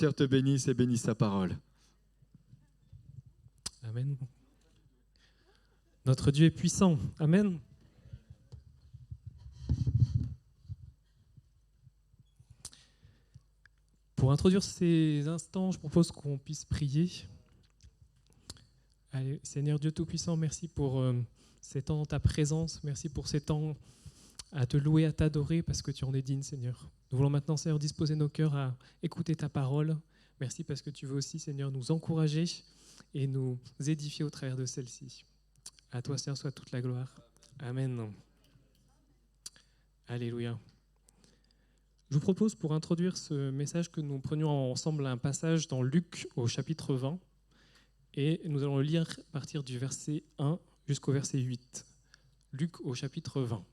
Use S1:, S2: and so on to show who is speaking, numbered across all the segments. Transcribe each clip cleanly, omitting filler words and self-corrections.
S1: Saint-Saint te bénisse et bénisse sa parole.
S2: Amen. Notre Dieu est puissant. Amen. Pour introduire ces instants, je propose qu'on puisse prier. Allez, Seigneur Dieu Tout-Puissant, merci pour ces temps dans ta présence. Merci pour ces temps à te louer, à t'adorer, parce que tu en es digne, Seigneur. Nous voulons maintenant, Seigneur, disposer nos cœurs à écouter ta parole. Merci parce que tu veux aussi, Seigneur, nous encourager et nous édifier au travers de celle-ci. À toi, Seigneur, soit toute la gloire. Amen. Alléluia. Je vous propose, pour introduire ce message, que nous prenions ensemble un passage dans Luc au chapitre 20. Et nous allons le lire à partir du verset 1 jusqu'au verset 8. Luc au chapitre 20.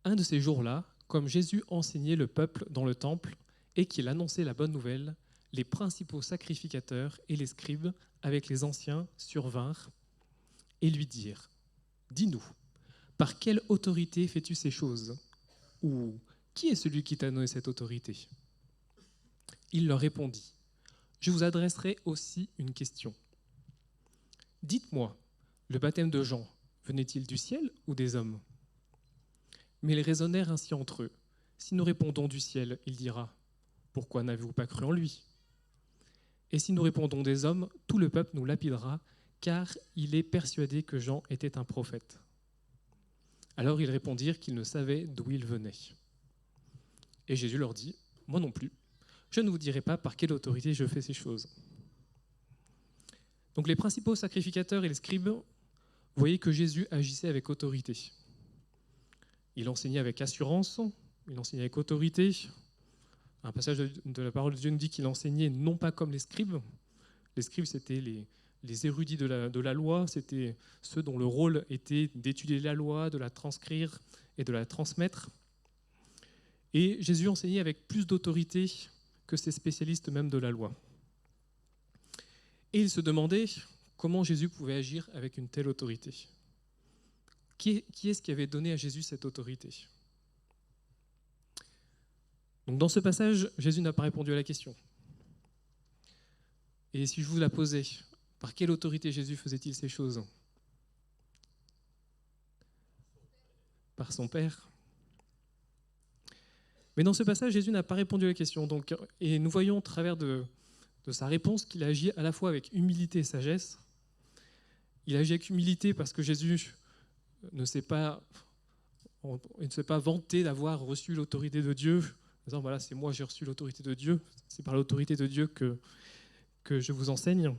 S2: Un de ces jours-là, comme Jésus enseignait le peuple dans le temple et qu'il annonçait la bonne nouvelle, les principaux sacrificateurs et les scribes, avec les anciens, survinrent et lui dirent : « Dis-nous, par quelle autorité fais-tu ces choses ? Ou qui est celui qui t'a donné cette autorité ? » Il leur répondit : « Je vous adresserai aussi une question. Dites-moi, le baptême de Jean venait-il du ciel ou des hommes ? » Mais ils raisonnèrent ainsi entre eux. Si nous répondons du ciel, il dira : « Pourquoi n'avez-vous pas cru en lui ? Et si nous répondons des hommes, tout le peuple nous lapidera, car il est persuadé que Jean était un prophète. » Alors ils répondirent qu'ils ne savaient d'où il venait. Et Jésus leur dit : « Moi non plus, je ne vous dirai pas par quelle autorité je fais ces choses. » Donc les principaux sacrificateurs et les scribes voyaient que Jésus agissait avec autorité. Il enseignait avec assurance, il enseignait avec autorité. Un passage de la parole de Dieu nous dit qu'il enseignait non pas comme les scribes. Les scribes, c'était les érudits de la loi, c'était ceux dont le rôle était d'étudier la loi, de la transcrire et de la transmettre. Et Jésus enseignait avec plus d'autorité que ces spécialistes même de la loi. Et il se demandait comment Jésus pouvait agir avec une telle autorité. Qui est-ce qui avait donné à Jésus cette autorité ? Donc dans ce passage, Jésus n'a pas répondu à la question. Et si je vous la posais, par quelle autorité Jésus faisait-il ces choses ? Par son Père. Mais dans ce passage, Jésus n'a pas répondu à la question. Donc, et nous voyons au travers de sa réponse qu'il agit à la fois avec humilité et sagesse. Il agit avec humilité parce que Jésus ne s'est pas vanté d'avoir reçu l'autorité de Dieu, en disant voilà, c'est moi, j'ai reçu l'autorité de Dieu, c'est par l'autorité de Dieu que je vous enseigne.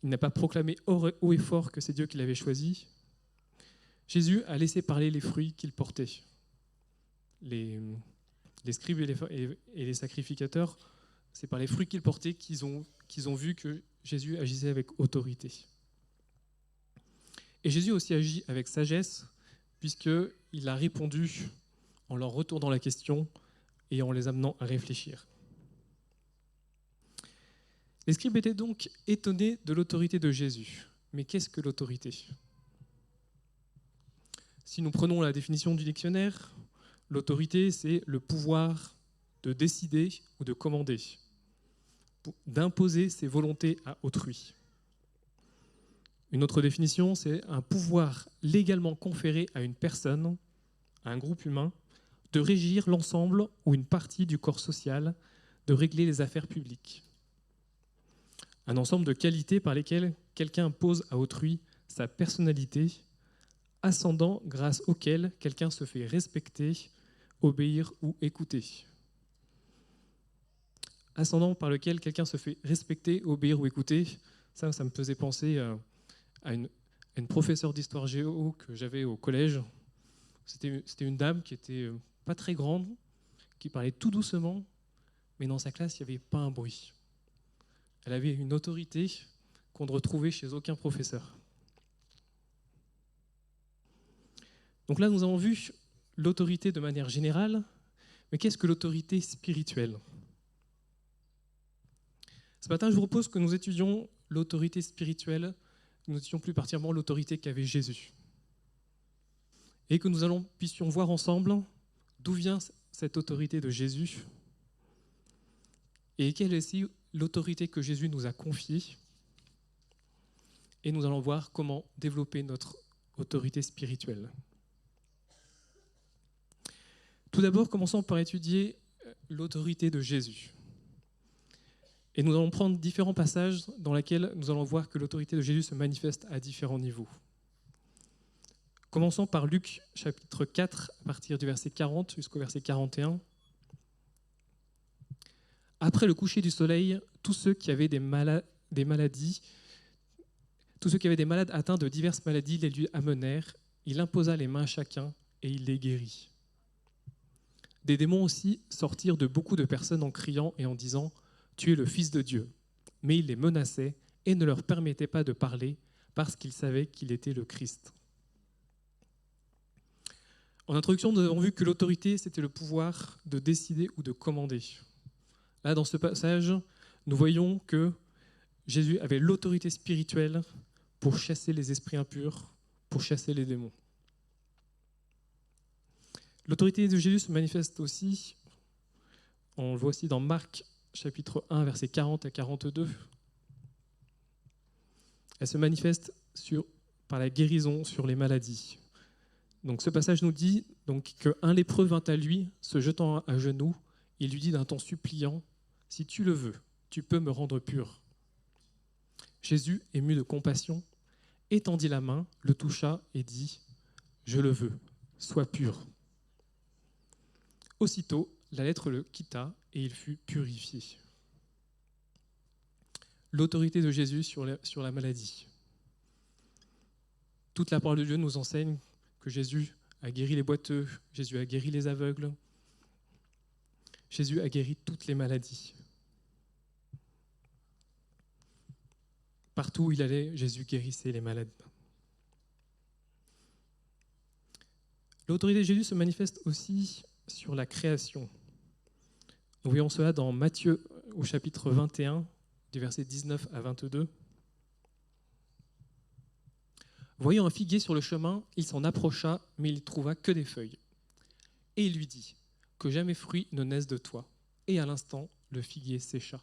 S2: Il n'a pas proclamé haut et fort que c'est Dieu qui l'avait choisi. Jésus a laissé parler les fruits qu'il portait. Les scribes et les sacrificateurs, c'est par les fruits qu'ils portaient qu'ils ont vu que Jésus agissait avec autorité. Et Jésus aussi agit avec sagesse, puisqu'il a répondu en leur retournant la question et en les amenant à réfléchir. Les scribes étaient donc étonnés de l'autorité de Jésus. Mais qu'est-ce que l'autorité ? Si nous prenons la définition du dictionnaire, l'autorité, c'est le pouvoir de décider ou de commander, d'imposer ses volontés à autrui. Une autre définition, c'est un pouvoir légalement conféré à une personne, à un groupe humain, de régir l'ensemble ou une partie du corps social, de régler les affaires publiques. Un ensemble de qualités par lesquelles quelqu'un impose à autrui sa personnalité, ascendant grâce auquel quelqu'un se fait respecter, obéir ou écouter. Ascendant par lequel quelqu'un se fait respecter, obéir ou écouter, ça me faisait penser à une professeure d'histoire géo que j'avais au collège. C'était une dame qui était pas très grande, qui parlait tout doucement, mais dans sa classe, il n'y avait pas un bruit. Elle avait une autorité qu'on ne retrouvait chez aucun professeur. Donc là, nous avons vu l'autorité de manière générale, mais qu'est-ce que l'autorité spirituelle ? Ce matin, je vous propose que nous étudions l'autorité spirituelle, que nous étudions plus particulièrement l'autorité qu'avait Jésus. Et que nous puissions voir ensemble d'où vient cette autorité de Jésus et quelle est aussi l'autorité que Jésus nous a confiée. Et nous allons voir comment développer notre autorité spirituelle. Tout d'abord, commençons par étudier l'autorité de Jésus. Et nous allons prendre différents passages dans lesquels nous allons voir que l'autorité de Jésus se manifeste à différents niveaux. Commençons par Luc chapitre 4, à partir du verset 40 jusqu'au verset 41. Après le coucher du soleil, tous ceux qui avaient des malades atteints de diverses maladies les lui amenèrent. Il imposa les mains à chacun et il les guérit. Des démons aussi sortirent de beaucoup de personnes en criant et en disant « Tu es le Fils de Dieu ». Mais il les menaçait et ne leur permettait pas de parler parce qu'ils savaient qu'il était le Christ. En introduction, nous avons vu que l'autorité, c'était le pouvoir de décider ou de commander. Là, dans ce passage, nous voyons que Jésus avait l'autorité spirituelle pour chasser les esprits impurs, pour chasser les démons. L'autorité de Jésus se manifeste aussi, on le voit aussi dans Marc chapitre 1, versets 40 à 42. Elle se manifeste par la guérison sur les maladies. Donc ce passage nous dit qu'un lépreux vint à lui, se jetant à genoux, il lui dit d'un ton suppliant, « Si tu le veux, tu peux me rendre pur. » Jésus, ému de compassion, étendit la main, le toucha et dit, « Je le veux, sois pur. » Aussitôt, la lèpre le quitta et il fut purifié. L'autorité de Jésus sur la maladie. Toute la parole de Dieu nous enseigne que Jésus a guéri les boiteux, Jésus a guéri les aveugles, Jésus a guéri toutes les maladies. Partout où il allait, Jésus guérissait les malades. L'autorité de Jésus se manifeste aussi sur la création. Nous voyons cela dans Matthieu au chapitre 21, du verset 19 à 22. Voyant un figuier sur le chemin, il s'en approcha, mais il ne trouva que des feuilles. Et il lui dit, « Que jamais fruit ne naisse de toi. » Et à l'instant, le figuier sécha.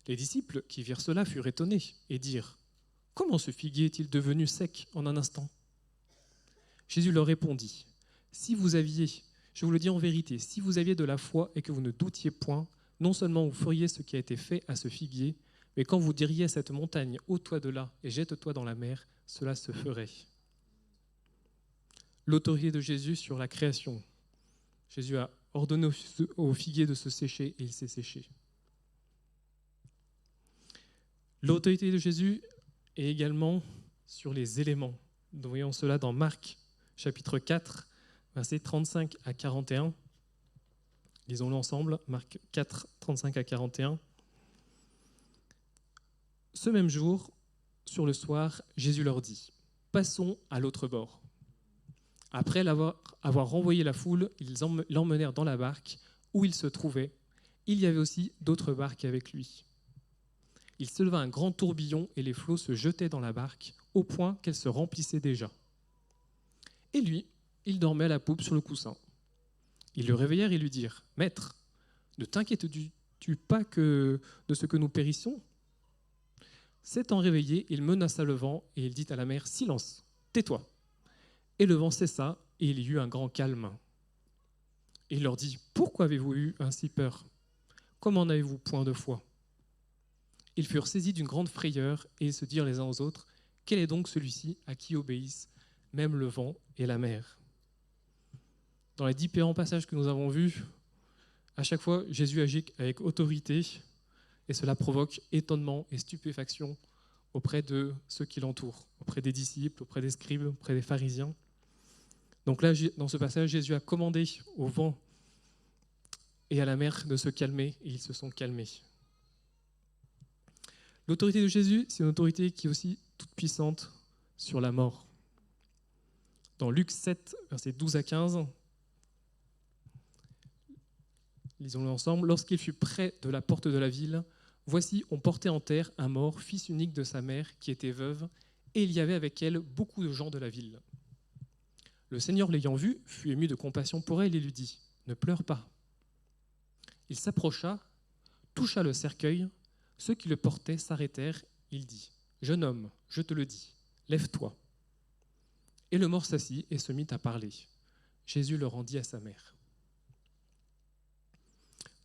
S2: Les disciples qui virent cela furent étonnés et dirent, « Comment ce figuier est-il devenu sec en un instant ?» Jésus leur répondit, « Si vous aviez, je vous le dis en vérité, si vous aviez de la foi et que vous ne doutiez point, non seulement vous feriez ce qui a été fait à ce figuier, mais quand vous diriez à cette montagne, ôte-toi de là et jette-toi dans la mer, cela se ferait. » L'autorité de Jésus sur la création. Jésus a ordonné au figuier de se sécher et il s'est séché. L'autorité de Jésus est également sur les éléments. Nous voyons cela dans Marc, chapitre 4, versets 35 à 41. Lisons-le ensemble, Marc 4, 35 à 41. Ce même jour, sur le soir, Jésus leur dit, « Passons à l'autre bord. » Après avoir renvoyé la foule, ils l'emmenèrent dans la barque où il se trouvait. Il y avait aussi d'autres barques avec lui. Il se leva un grand tourbillon et les flots se jetaient dans la barque, au point qu'elle se remplissait déjà. Et lui, il dormait à la poupe sur le coussin. Ils le réveillèrent et lui dirent, « Maître, ne t'inquiètes-tu pas de ce que nous périssons ?» S'étant réveillé, il menaça le vent et il dit à la mer, « Silence, tais-toi !» Et le vent cessa et il y eut un grand calme. Et il leur dit, « Pourquoi avez-vous eu ainsi peur? Comment n'avez-vous point de foi ?» Ils furent saisis d'une grande frayeur et ils se dirent les uns aux autres, « Quel est donc celui-ci à qui obéissent même le vent et la mer ?» Dans les différents passages que nous avons vus, à chaque fois, Jésus agit avec autorité et cela provoque étonnement et stupéfaction auprès de ceux qui l'entourent, auprès des disciples, auprès des scribes, auprès des pharisiens. Donc là, dans ce passage, Jésus a commandé au vent et à la mer de se calmer et ils se sont calmés. L'autorité de Jésus, c'est une autorité qui est aussi toute puissante sur la mort. Dans Luc 7, versets 12 à 15, lisons-le ensemble. « Lorsqu'il fut près de la porte de la ville, voici, on portait en terre un mort, fils unique de sa mère, qui était veuve, et il y avait avec elle beaucoup de gens de la ville. Le Seigneur, l'ayant vue, fut ému de compassion pour elle et lui dit, « Ne pleure pas. » Il s'approcha, toucha le cercueil, ceux qui le portaient s'arrêtèrent. Il dit, « Jeune homme, je te le dis, lève-toi. » Et le mort s'assit et se mit à parler. Jésus le rendit à sa mère.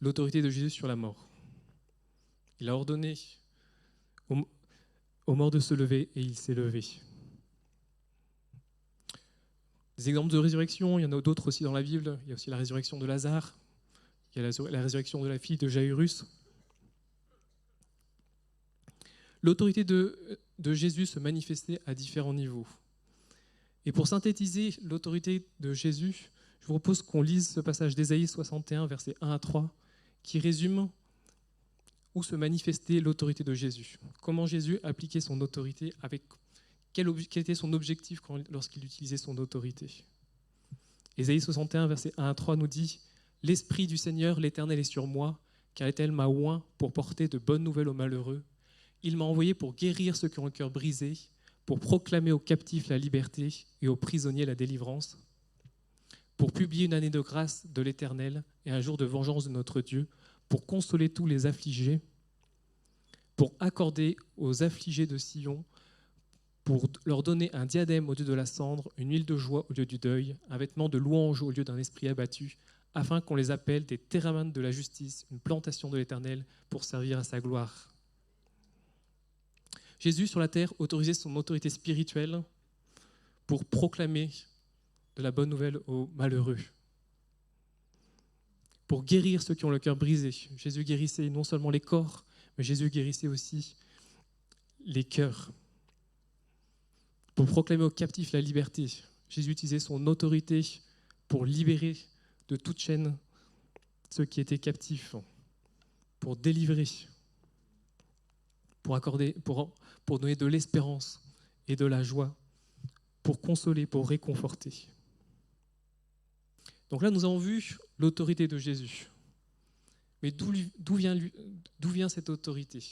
S2: L'autorité de Jésus sur la mort. Il a ordonné au mort de se lever et il s'est levé. Des exemples de résurrection, il y en a d'autres aussi dans la Bible. Il y a aussi la résurrection de Lazare, il y a la résurrection de la fille de Jairus. L'autorité de Jésus se manifestait à différents niveaux. Et pour synthétiser l'autorité de Jésus, je vous propose qu'on lise ce passage d'Ésaïe 61, versets 1 à 3, qui résume où se manifestait l'autorité de Jésus. Comment Jésus appliquait son autorité, avec quel était son objectif lorsqu'il utilisait son autorité. Ésaïe 61, versets 1 à 3 nous dit « L'Esprit du Seigneur, l'Éternel, est sur moi, car l'Éternel m'a oint pour porter de bonnes nouvelles aux malheureux. Il m'a envoyé pour guérir ceux qui ont le cœur brisé, pour proclamer aux captifs la liberté et aux prisonniers la délivrance, pour publier une année de grâce de l'Éternel et un jour de vengeance de notre Dieu, pour consoler tous les affligés, pour accorder aux affligés de Sion, pour leur donner un diadème au lieu de la cendre, une huile de joie au lieu du deuil, un vêtement de louange au lieu d'un esprit abattu, afin qu'on les appelle des téramintes de la justice, une plantation de l'Éternel pour servir à sa gloire. » Jésus, sur la terre, autorisait son autorité spirituelle pour proclamer de la bonne nouvelle aux malheureux, pour guérir ceux qui ont le cœur brisé. Jésus guérissait non seulement les corps, mais Jésus guérissait aussi les cœurs. Pour proclamer aux captifs la liberté, Jésus utilisait son autorité pour libérer de toute chaîne ceux qui étaient captifs, pour délivrer, pour accorder, pour donner de l'espérance et de la joie, pour consoler, pour réconforter. Donc là, nous avons vu l'autorité de Jésus. Mais d'où vient cette autorité?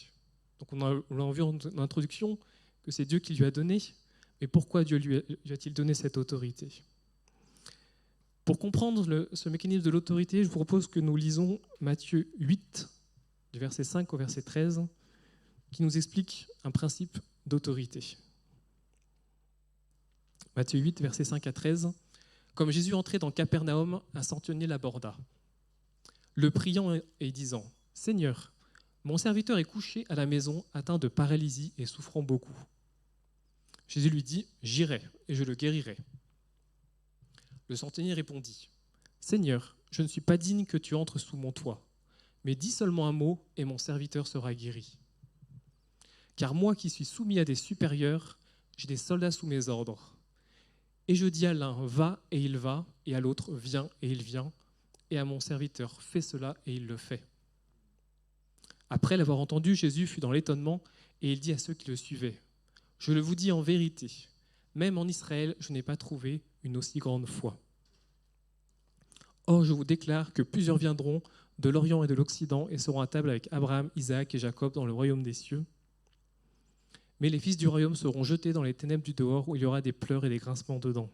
S2: Donc on l'a vu en introduction que c'est Dieu qui lui a donné. Mais pourquoi Dieu lui a-t-il donné cette autorité? Pour comprendre ce mécanisme de l'autorité, je vous propose que nous lisons Matthieu 8, du verset 5 au verset 13, qui nous explique un principe d'autorité. Matthieu 8, versets 5 à 13. « Comme Jésus entrait dans Capernaum, un centenier l'aborda, le priant et disant « Seigneur, mon serviteur est couché à la maison, atteint de paralysie et souffrant beaucoup. » Jésus lui dit « J'irai et je le guérirai. » Le centenier répondit « Seigneur, je ne suis pas digne que tu entres sous mon toit, mais dis seulement un mot et mon serviteur sera guéri. Car moi qui suis soumis à des supérieurs, j'ai des soldats sous mes ordres. Et je dis à l'un, va, et il va, et à l'autre, viens, et il vient, et à mon serviteur, fais cela, et il le fait. » Après l'avoir entendu, Jésus fut dans l'étonnement, et il dit à ceux qui le suivaient, « Je le vous dis en vérité, même en Israël, je n'ai pas trouvé une aussi grande foi. Or, je vous déclare que plusieurs viendront de l'Orient et de l'Occident et seront à table avec Abraham, Isaac et Jacob dans le royaume des cieux. Mais les fils du royaume seront jetés dans les ténèbres du dehors où il y aura des pleurs et des grincements de dents. »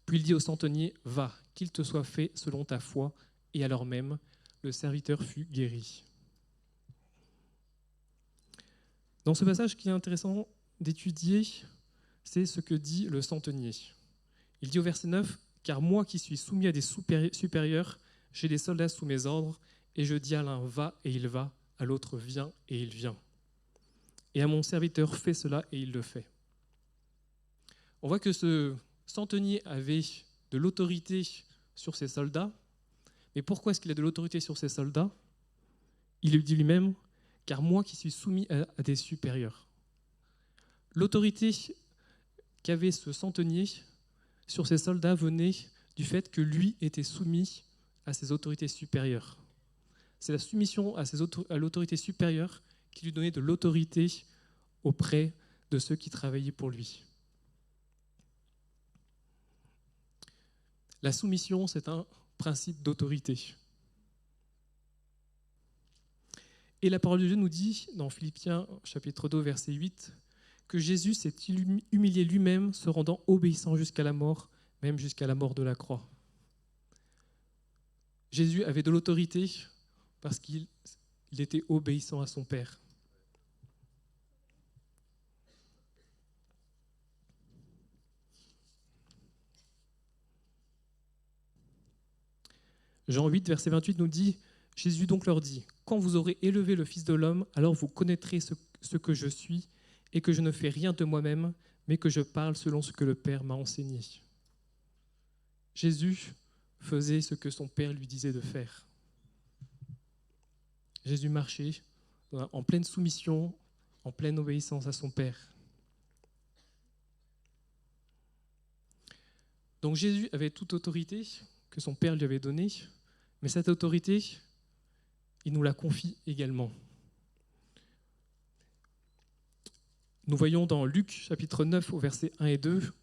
S2: Puis il dit au centenier, « Va, qu'il te soit fait selon ta foi. » Et alors même, le serviteur fut guéri. Dans ce passage, ce qui est intéressant d'étudier, c'est ce que dit le centenier. Il dit au verset 9, « Car moi qui suis soumis à des supérieurs, j'ai des soldats sous mes ordres, et je dis à l'un, va, et il va, à l'autre, viens, et il vient. Et à mon serviteur, fais cela, et il le fait. » On voit que ce centenier avait de l'autorité sur ses soldats. Mais pourquoi est-ce qu'il a de l'autorité sur ses soldats? Il le dit lui-même, « Car moi qui suis soumis à des supérieurs. » L'autorité qu'avait ce centenier sur ses soldats venait du fait que lui était soumis à ses autorités supérieures. C'est la soumission à l'autorité supérieure qui lui donnait de l'autorité auprès de ceux qui travaillaient pour lui. La soumission, c'est un principe d'autorité. Et la parole de Dieu nous dit, dans Philippiens chapitre 2, verset 8, que Jésus s'est humilié lui-même, se rendant obéissant jusqu'à la mort, même jusqu'à la mort de la croix. Jésus avait de l'autorité parce qu'il il était obéissant à son Père. Jean 8, verset 28 nous dit, Jésus donc leur dit, « Quand vous aurez élevé le Fils de l'homme, alors vous connaîtrez ce que je suis et que je ne fais rien de moi-même, mais que je parle selon ce que le Père m'a enseigné. » Jésus faisait ce que son Père lui disait de faire. Jésus marchait en pleine soumission, en pleine obéissance à son Père. Donc Jésus avait toute autorité que son Père lui avait donnée, mais cette autorité, il nous la confie également. Nous voyons dans Luc chapitre 9 au verset 1 et 2,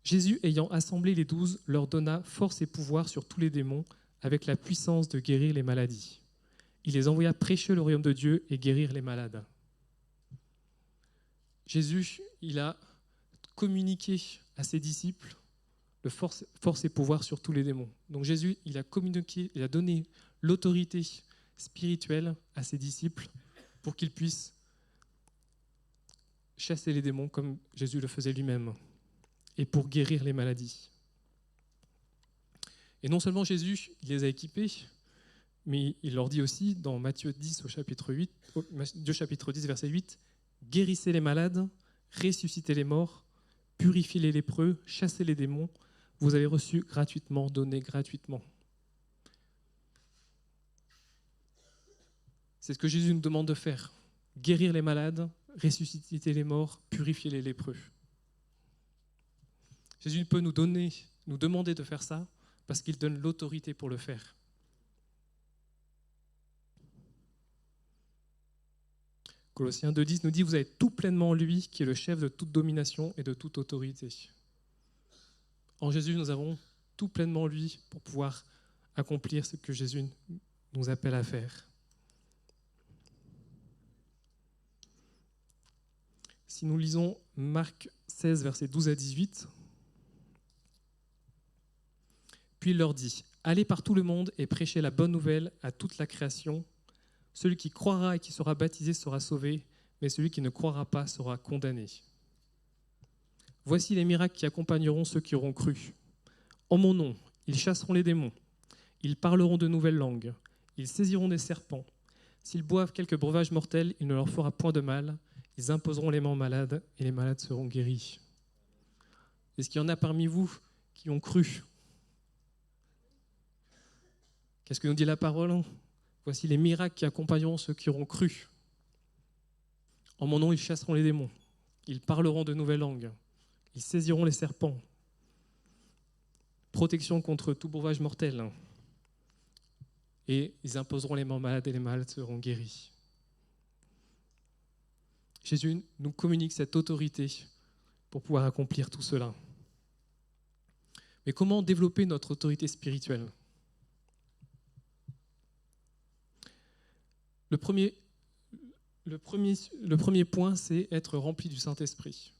S2: Jésus ayant assemblé les 12 leur donna force et pouvoir sur tous les démons avec la puissance de guérir les maladies. Il les envoya prêcher le royaume de Dieu et guérir les malades. Jésus, il a communiqué à ses disciples le force et pouvoir sur tous les démons. Donc Jésus, il a communiqué, il a donné l'autorité spirituelle à ses disciples pour qu'ils puissent chasser les démons comme Jésus le faisait lui-même et pour guérir les maladies. Et non seulement Jésus, il les a équipés, mais il leur dit aussi dans Matthieu 10 au chapitre 10 verset 8, « Guérissez les malades, ressuscitez les morts, purifiez les lépreux, chassez les démons, vous avez reçu gratuitement, donné gratuitement. » C'est ce que Jésus nous demande de faire. Guérir les malades, ressusciter les morts, purifier les lépreux. Jésus peut nous demander de faire ça parce qu'il donne l'autorité pour le faire. Colossiens 2,10 nous dit « Vous avez tout pleinement en lui, qui est le chef de toute domination et de toute autorité. » En Jésus, nous avons tout pleinement en lui pour pouvoir accomplir ce que Jésus nous appelle à faire. Si nous lisons Marc 16, versets 12 à 18, « Puis il leur dit, « Allez par tout le monde et prêchez la bonne nouvelle à toute la création. Celui qui croira et qui sera baptisé sera sauvé, mais celui qui ne croira pas sera condamné. Voici les miracles qui accompagneront ceux qui auront cru. En mon nom, ils chasseront les démons, ils parleront de nouvelles langues, ils saisiront des serpents. S'ils boivent quelques breuvages mortels, il ne leur fera point de mal. Ils imposeront les mains aux malades et les malades seront guéris. » Est-ce qu'il y en a parmi vous qui ont cru ? Qu'est-ce que nous dit la parole ? Voici les miracles qui accompagneront ceux qui auront cru. En mon nom, ils chasseront les démons. Ils parleront de nouvelles langues. Ils saisiront les serpents. Protection contre tout breuvage mortel. Et ils imposeront les mains aux malades et les malades seront guéris. Jésus nous communique cette autorité pour pouvoir accomplir tout cela. Mais comment développer notre autorité spirituelle ? Le premier point, c'est être rempli du Saint-Esprit.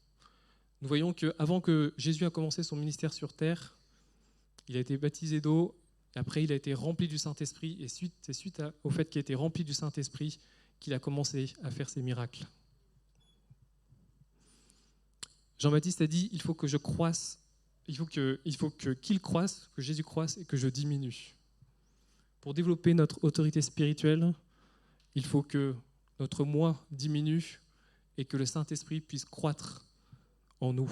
S2: Nous voyons qu'avant que Jésus a commencé son ministère sur terre, il a été baptisé d'eau, et après il a été rempli du Saint-Esprit, et c'est suite au fait qu'il a été rempli du Saint-Esprit qu'il a commencé à faire ses miracles. Jean-Baptiste a dit, il faut que je croisse, il faut qu'il croisse, que Jésus croisse et que je diminue. Pour développer notre autorité spirituelle, il faut que notre moi diminue et que le Saint-Esprit puisse croître en nous.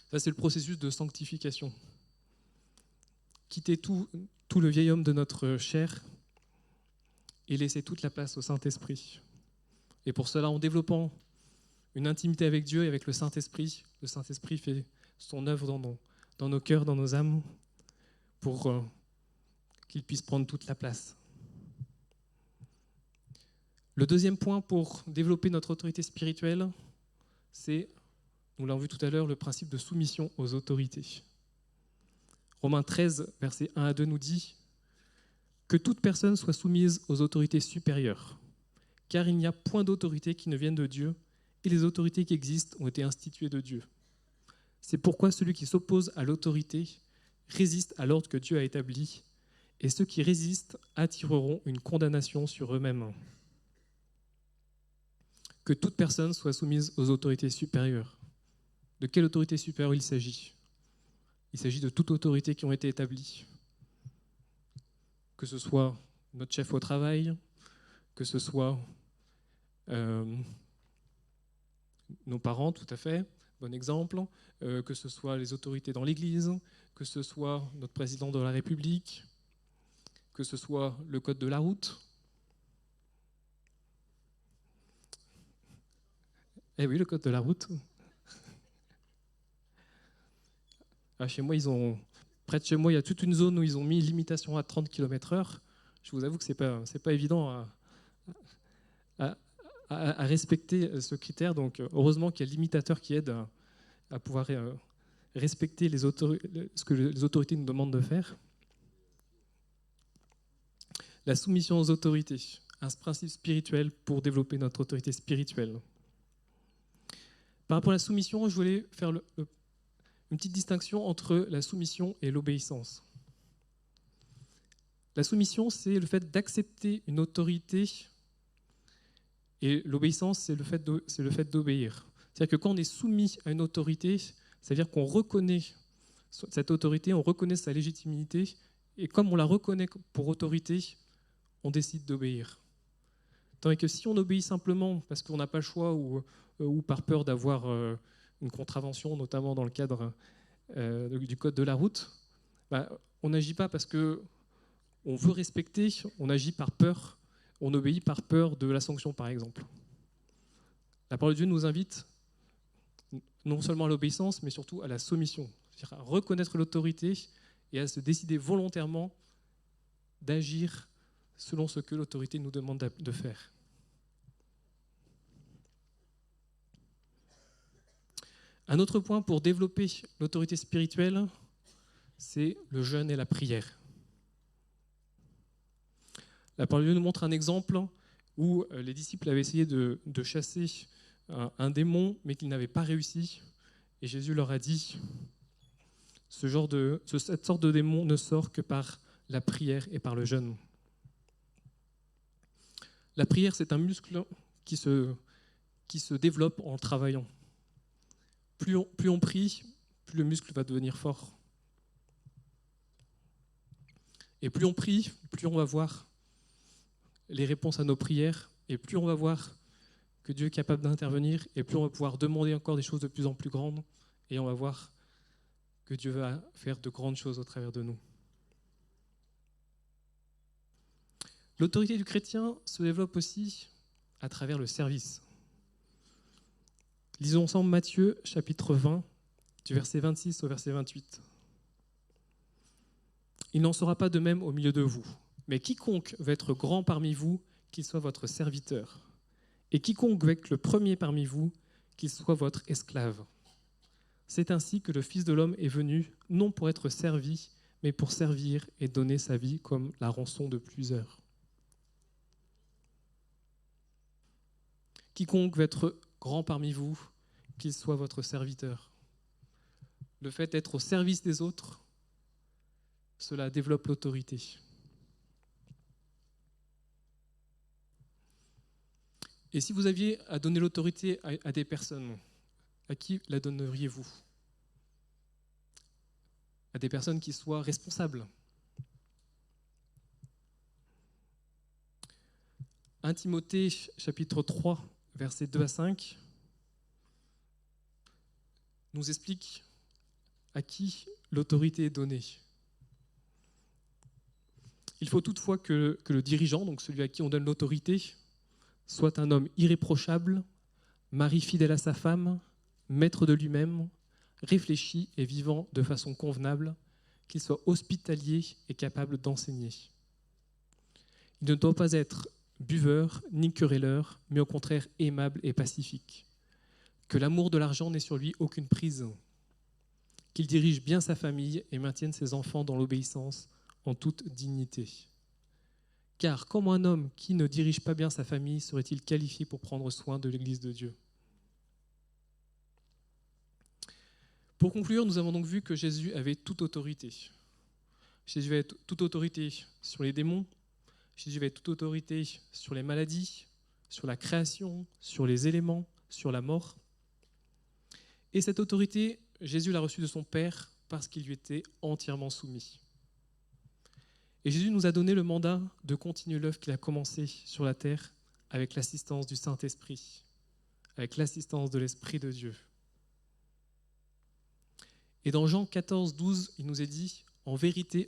S2: Ça, c'est le processus de sanctification. Quitter tout le vieil homme de notre chair et laisser toute la place au Saint-Esprit. Et pour cela, en développant une intimité avec Dieu et avec le Saint-Esprit fait son œuvre dans nos cœurs, dans nos âmes, pour qu'il puisse prendre toute la place. Le deuxième point pour développer notre autorité spirituelle, c'est, nous l'avons vu tout à l'heure, le principe de soumission aux autorités. Romains 13, versets 1 à 2 nous dit « Que toute personne soit soumise aux autorités supérieures, car il n'y a point d'autorité qui ne vienne de Dieu, et les autorités qui existent ont été instituées de Dieu. C'est pourquoi celui qui s'oppose à l'autorité résiste à l'ordre que Dieu a établi, et ceux qui résistent attireront une condamnation sur eux-mêmes. Que toute personne soit soumise aux autorités supérieures. De quelle autorité supérieure il s'agit ? Il s'agit de toute autorité qui ont été établies. Que ce soit notre chef au travail, que ce soit nos parents, tout à fait, bon exemple, que ce soit les autorités dans l'Église, que ce soit notre président de la République, que ce soit le code de la route. Eh oui, le code de la route. Chez moi, près de chez moi, il y a toute une zone où ils ont mis limitation à 30 km/h. Je vous avoue que c'est pas évident à respecter ce critère. Donc, heureusement qu'il y a le limitateur qui aide à pouvoir respecter ce que les autorités nous demandent de faire. La soumission aux autorités, un principe spirituel pour développer notre autorité spirituelle. Par rapport à la soumission, je voulais faire une petite distinction entre la soumission et l'obéissance. La soumission, c'est le fait d'accepter une autorité, et l'obéissance, c'est le fait d'obéir. C'est-à-dire que quand on est soumis à une autorité, c'est-à-dire qu'on reconnaît cette autorité, on reconnaît sa légitimité, et comme on la reconnaît pour autorité, on décide d'obéir. Tandis que si on obéit simplement parce qu'on n'a pas le choix ou par peur d'avoir une contravention, notamment dans le cadre du code de la route, on n'agit pas parce qu'on veut respecter, on agit par peur, on obéit par peur de la sanction, par exemple. La parole de Dieu nous invite non seulement à l'obéissance, mais surtout à la soumission, c'est-à-dire à reconnaître l'autorité et à se décider volontairement d'agir selon ce que l'autorité nous demande de faire. Un autre point pour développer l'autorité spirituelle, c'est le jeûne et la prière. La parole de Dieu nous montre un exemple où les disciples avaient essayé de chasser un démon, mais qu'ils n'avaient pas réussi. Et Jésus leur a dit, cette sorte de démon ne sort que par la prière et par le jeûne. La prière, c'est un muscle qui se développe en travaillant. Plus on prie, plus le muscle va devenir fort. Et plus on prie, plus on va voir les réponses à nos prières, et plus on va voir que Dieu est capable d'intervenir, et plus on va pouvoir demander encore des choses de plus en plus grandes, et on va voir que Dieu va faire de grandes choses au travers de nous. L'autorité du chrétien se développe aussi à travers le service. Lisons ensemble Matthieu, chapitre 20, du verset 26 au verset 28. « Il n'en sera pas de même au milieu de vous, mais quiconque veut être grand parmi vous, qu'il soit votre serviteur. Et quiconque veut être le premier parmi vous, qu'il soit votre esclave. C'est ainsi que le Fils de l'homme est venu, non pour être servi, mais pour servir et donner sa vie comme la rançon de plusieurs. Quiconque veut être grand parmi vous, qu'il soit votre serviteur. » Le fait d'être au service des autres, cela développe l'autorité. Et si vous aviez à donner l'autorité à des personnes, à qui la donneriez-vous ? À des personnes qui soient responsables. 1 Timothée, chapitre 3, versets 2 à 5, nous explique à qui l'autorité est donnée. Il faut toutefois que le dirigeant, donc celui à qui on donne l'autorité, soit un homme irréprochable, mari fidèle à sa femme, maître de lui-même, réfléchi et vivant de façon convenable, qu'il soit hospitalier et capable d'enseigner. Il ne doit pas être buveur ni querelleur, mais au contraire aimable et pacifique. Que l'amour de l'argent n'ait sur lui aucune prise. Qu'il dirige bien sa famille et maintienne ses enfants dans l'obéissance en toute dignité. Car comment un homme qui ne dirige pas bien sa famille serait-il qualifié pour prendre soin de l'Église de Dieu ? Pour conclure, nous avons donc vu que Jésus avait toute autorité. Jésus va être toute autorité sur les démons. Jésus va être toute autorité sur les maladies, sur la création, sur les éléments, sur la mort. Et cette autorité, Jésus l'a reçue de son Père parce qu'il lui était entièrement soumis. Et Jésus nous a donné le mandat de continuer l'œuvre qu'il a commencée sur la terre avec l'assistance du Saint-Esprit, avec l'assistance de l'Esprit de Dieu. Et dans Jean 14, 12, il nous est dit « En vérité,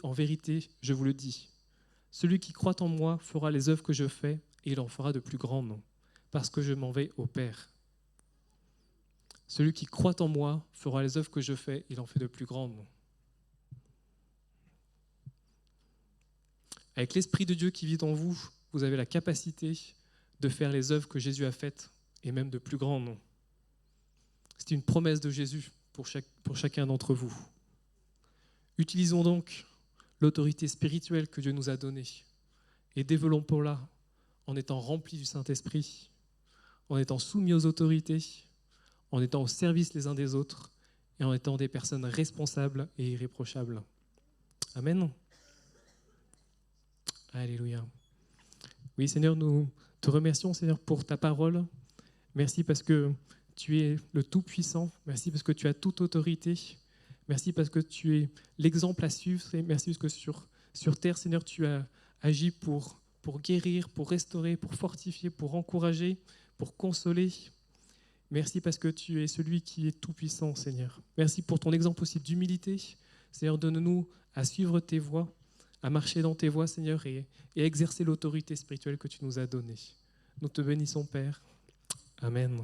S2: je vous le dis, celui qui croit en moi fera les œuvres que je fais et il en fera de plus grandes, parce que je m'en vais au Père. Celui qui croit en moi fera les œuvres que je fais, il en fait de plus grandes. » Avec l'Esprit de Dieu qui vit en vous, vous avez la capacité de faire les œuvres que Jésus a faites, et même de plus grandes. C'est une promesse de Jésus pour chacun d'entre vous. Utilisons donc l'autorité spirituelle que Dieu nous a donnée et développons-la en étant remplis du Saint-Esprit, en étant soumis aux autorités, en étant au service les uns des autres et en étant des personnes responsables et irréprochables. Amen. Alléluia. Oui, Seigneur, nous te remercions, Seigneur, pour ta parole. Merci parce que tu es le Tout-Puissant. Merci parce que tu as toute autorité. Merci parce que tu es l'exemple à suivre. Merci parce que sur terre, Seigneur, tu as agi pour guérir, pour restaurer, pour fortifier, pour encourager, pour consoler. Merci parce que tu es celui qui est tout-puissant, Seigneur. Merci pour ton exemple aussi d'humilité. Seigneur, donne-nous à suivre tes voies, à marcher dans tes voies, Seigneur, et à exercer l'autorité spirituelle que tu nous as donnée. Nous te bénissons, Père. Amen.